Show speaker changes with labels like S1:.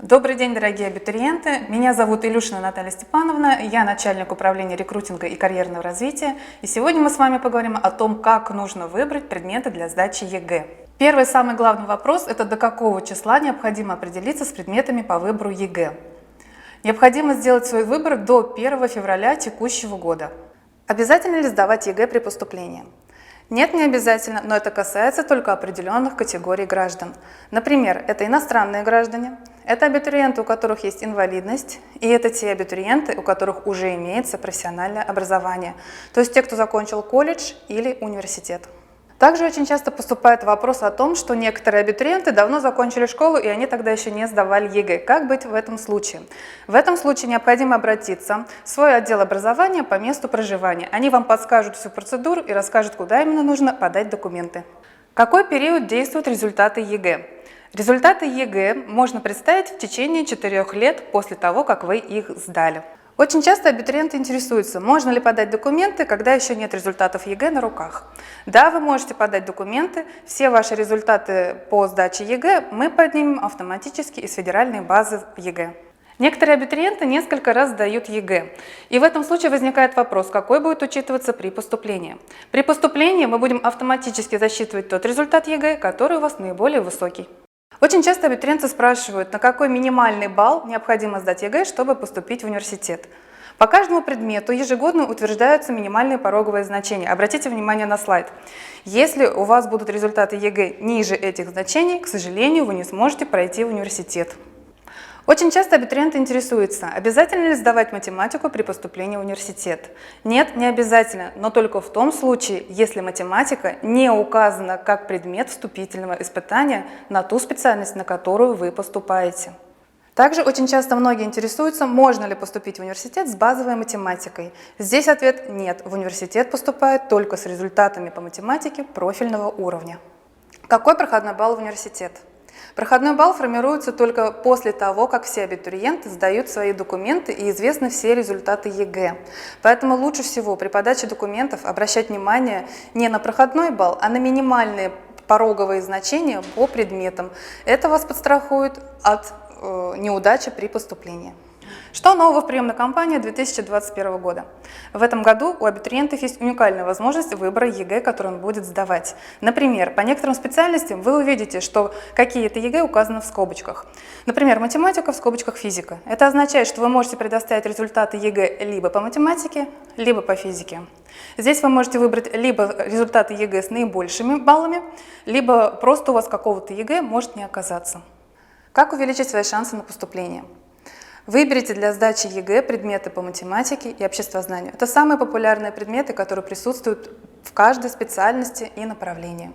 S1: Добрый день, дорогие абитуриенты! Меня зовут Илюшина Наталья Степановна, я начальник управления рекрутинга и карьерного развития. И сегодня мы с вами поговорим о том, как нужно выбрать предметы для сдачи ЕГЭ. Первый самый главный вопрос – это до какого числа необходимо определиться с предметами по выбору ЕГЭ. Необходимо сделать свой выбор до 1 февраля текущего года. Обязательно ли сдавать ЕГЭ при поступлении? Нет, не обязательно, но это касается только определенных категорий граждан. Например, это иностранные граждане, это абитуриенты, у которых есть инвалидность, и это те абитуриенты, у которых уже имеется профессиональное образование, то есть те, кто закончил колледж или университет. Также очень часто поступает вопрос о том, что некоторые абитуриенты давно закончили школу, и они тогда еще не сдавали ЕГЭ. Как быть в этом случае? В этом случае необходимо обратиться в свой отдел образования по месту проживания. Они вам подскажут всю процедуру и расскажут, куда именно нужно подать документы. Какой период действуют результаты ЕГЭ? Результаты ЕГЭ можно представить в течение 4 лет после того, как вы их сдали. Очень часто абитуриенты интересуются, можно ли подать документы, когда еще нет результатов ЕГЭ на руках. Да, вы можете подать документы, все ваши результаты по сдаче ЕГЭ мы поднимем автоматически из федеральной базы ЕГЭ. Некоторые абитуриенты несколько раз сдают ЕГЭ, и в этом случае возникает вопрос, какой будет учитываться при поступлении. При поступлении мы будем автоматически засчитывать тот результат ЕГЭ, который у вас наиболее высокий. Очень часто абитуриенты спрашивают, на какой минимальный балл необходимо сдать ЕГЭ, чтобы поступить в университет. По каждому предмету ежегодно утверждаются минимальные пороговые значения. Обратите внимание на слайд. Если у вас будут результаты ЕГЭ ниже этих значений, к сожалению, вы не сможете пройти в университет. Очень часто абитуриенты интересуются, обязательно ли сдавать математику при поступлении в университет. Нет, не обязательно, но только в том случае, если математика не указана как предмет вступительного испытания на ту специальность, на которую вы поступаете. Также очень часто многие интересуются, можно ли поступить в университет с базовой математикой. Здесь ответ нет, в университет поступают только с результатами по математике профильного уровня. Какой проходной балл в университет? Проходной балл формируется только после того, как все абитуриенты сдают свои документы и известны все результаты ЕГЭ. Поэтому лучше всего при подаче документов обращать внимание не на проходной балл, а на минимальные пороговые значения по предметам. Это вас подстрахует от неудачи при поступлении. Что нового в приемной кампании 2021 года? В этом году у абитуриентов есть уникальная возможность выбора ЕГЭ, который он будет сдавать. Например, по некоторым специальностям вы увидите, что какие-то ЕГЭ указаны в скобочках. Например, математика в скобочках физика. Это означает, что вы можете предоставить результаты ЕГЭ либо по математике, либо по физике. Здесь вы можете выбрать либо результаты ЕГЭ с наибольшими баллами, либо просто у вас какого-то ЕГЭ может не оказаться. Как увеличить свои шансы на поступление? Выберите для сдачи ЕГЭ предметы по математике и обществознанию. Это самые популярные предметы, которые присутствуют в каждой специальности и направлении.